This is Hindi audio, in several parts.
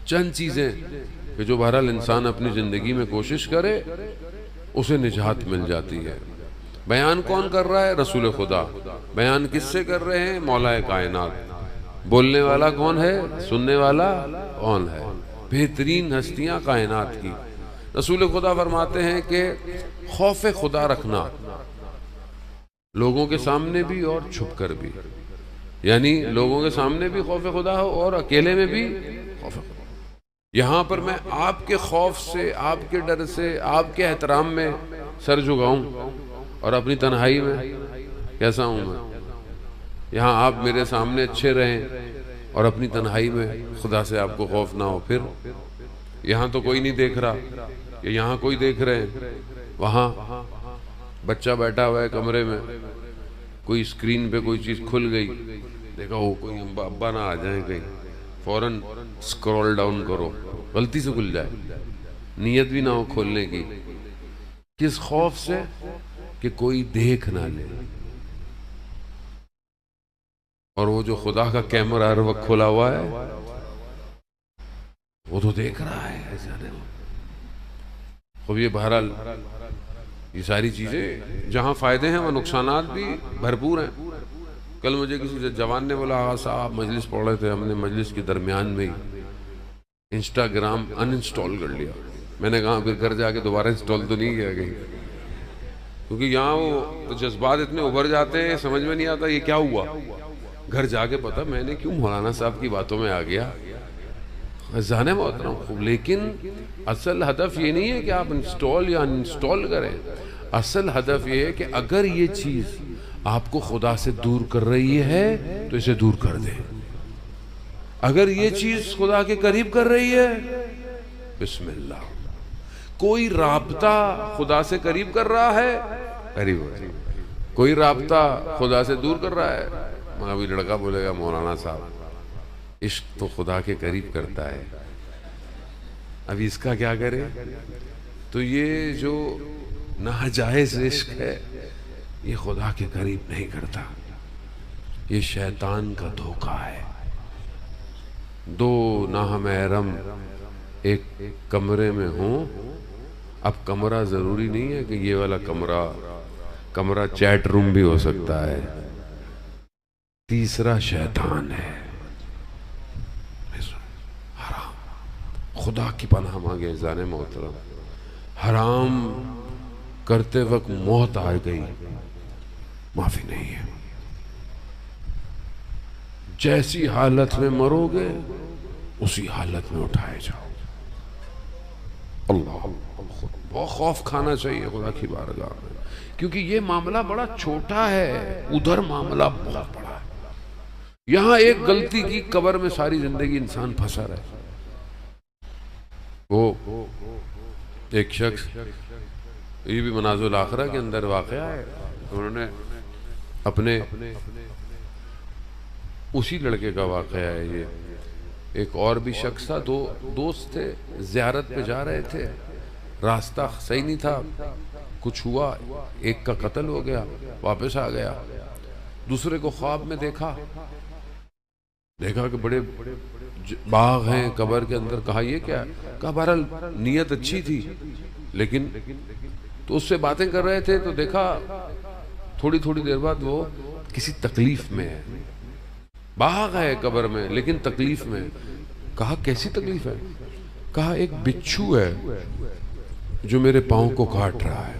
चंद चीज़ें कि जो बहरहाल इंसान अपनी ज़िंदगी में कोशिश करे उसे निजात मिल जाती है। बयान कौन कर रहा है? रसूल खुदा। बयान किससे कर रहे हैं? मौलाए कायनात। बोलने वाला कौन है? सुनने वाला कौन है? बेहतरीन हस्तियां कायनात की। रसूल खुदा फरमाते हैं कि खौफ खुदा रखना, लोगों के सामने भी और छुप कर भी, यानी लोगों के सामने भी खौफ खुदा हो और अकेले में भी खौफ खुदा। यहाँ पर मैं आपके खौफ से, आपके डर से, आपके एहतराम में सर झुकाऊं और अपनी तन्हाई में कैसा हूं मैं? यहाँ आप मेरे सामने अच्छे रहें और अपनी तन्हाई में खुदा से आपको खौफ ना हो। फिर यहाँ तो कोई नहीं देख रहा, या यहाँ कोई देख रहे हैं, वहाँ बच्चा बैठा हुआ है कमरे में, कोई स्क्रीन पे कोई चीज़ खुल गई, देखा हो कोई अब्बा ना आ जाए कहीं, फौरन स्क्रॉल डाउन करो, गलती से खुल जाए, नीयत भी ना हो खोलने की। किस खौफ से? कि कोई देख ना ले। और वो जो खुदा का कैमरा हर वक्त खुला हुआ है वो तो देख रहा है। खूब ये बहरहाल ये सारी चीज़ें जहाँ फ़ायदे हैं वहाँ नुकसानात भी भरपूर हैं। कल मुझे किसी जवान ने बोला, हाँ साहब मजलिस पढ़ रहे थे, हमने मजलिस के दरमियान में ही इंस्टाग्राम अनइंस्टॉल कर लिया। मैंने कहा फिर घर जाके दोबारा इंस्टॉल तो नहीं किया कहीं, क्योंकि यहाँ वो तो जज्बात इतने उभर जाते हैं, समझ में नहीं आता ये क्या हुआ। घर जाके पता मैंने क्यों मौलाना साहब की बातों में आ गया। जाने मोहतरम खूब, लेकिन असल हदफ ये नहीं है कि आप इंस्टॉल या अनइंस्टॉल करें। असल हदफ ये है कि अगर ये चीज़ आपको खुदा से दूर कर रही है तो इसे दूर कर दें। अगर ये चीज़ खुदा के करीब कर रही है, बिस्मिल्लाह। कोई राब्ता खुदा से करीब कर रहा है, करीब हो रही, कोई राब्ता खुदा से दूर कर रहा है। मगर अभी लड़का बोलेगा, मौलाना साहब इश्क तो खुदा के करीब करता है, अभी इसका क्या करे? तो ये जो नाजायज इश्क है ये खुदा के करीब नहीं करता, ये शैतान का धोखा है। दो नामहरम एक कमरे में हों, अब कमरा ज़रूरी नहीं है कि ये वाला कमरा चैट रूम भी हो सकता है। तीसरा शैतान है। हराम, खुदा की पनाह मांगे जाने मोहतरम। हराम करते वक्त मौत आ गई, माफी नहीं है। जैसी हालत में मरोगे उसी हालत में उठाए जाओ। अल्लाह, बहुत खौफ खाना चाहिए खुदा की बारगाह में, क्योंकि ये मामला बड़ा छोटा है, उधर मामला बहुत बड़ा है। यहां एक गलती की कब्र में सारी जिंदगी इंसान फंसा रहे। वो एक शख्स, ये भी मनाज़िल आखिरा के अंदर वाक़या है, उन्होंने अपने उसी लड़के का वाक़या है ये। एक और भी शख्स था, दो दोस्त थे, ज़ियारत पे जा रहे थे, रास्ता सही नहीं था, कुछ हुआ, एक का कत्ल हो गया, वापस आ गया। दूसरे को ख्वाब में देखा कि बड़े बाग हैं कब्र के अंदर। कहा ये क्या? कहा बहरहाल नीयत अच्छी थी, लेकिन तो उससे बातें कर रहे थे तो देखा थोड़ी थोड़ी देर बाद वो किसी तकलीफ में है। बाग है कब्र में लेकिन तकलीफ में। कहा कैसी तकलीफ है? कहा एक बिच्छू है जो मेरे पाँव को काट रहा है,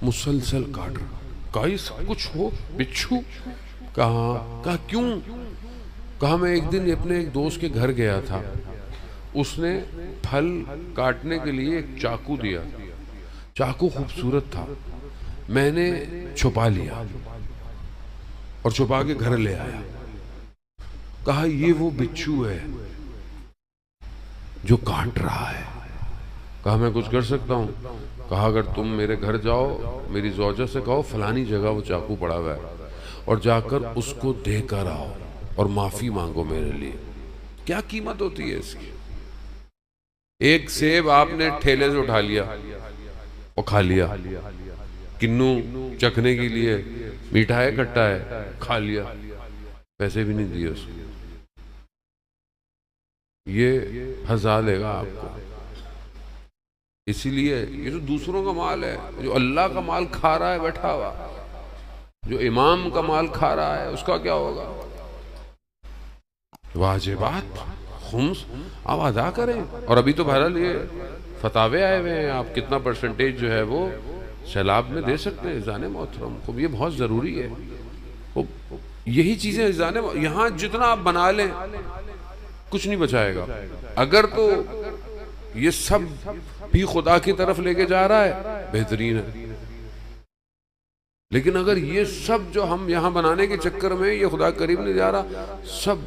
मुसलसल काट रहा। कहा ये सब कुछ हो बिच्छू? कहा क्यों? कहा मैं एक दिन अपने एक दोस्त के घर गया था, उसने फल काटने के लिए एक चाकू दिया, चाकू खूबसूरत था, मैंने छुपा लिया और छुपा के घर ले आया। कहा ये वो बिच्छू है जो काट रहा है। कहा मैं कुछ कर सकता हूँ? कहा अगर तुम मेरे घर जाओ, मेरी ज़ौजा से कहो फलानी जगह वो चाकू पड़ा हुआ है, और जाकर उसको देकर आओ और माफ़ी मांगो मेरे लिए। क्या कीमत होती है इसकी? एक सेब आपने ठेले से उठा लिया और खा लिया, किन्नू चखने के लिए, मीठा है खट्टा है, खा लिया, पैसे भी नहीं दिए उसको। ये फंसा लेगा आपको। इसीलिए ये जो दूसरों का माल है, जो अल्लाह का माल खा रहा है बैठा हुआ, जो इमाम का माल खा रहा है, उसका क्या होगा? वाजिबात खुम्स आप अदा करें। और अभी तो बहरहाल ये फतावे आए हुए हैं, आप कितना परसेंटेज जो है वो सैलाब में दे सकते हैं जाने मोहतरम को, ये बहुत ज़रूरी है। वो यही चीज़ें जाने यहाँ जितना आप बना लें कुछ नहीं बचाएगा। अगर तो ये सब भी खुदा की तरफ लेके जा रहा है, बेहतरीन है। लेकिन अगर ये सब जो हम यहाँ बनाने के चक्कर में ये खुदा करीब नहीं जा रहा, सब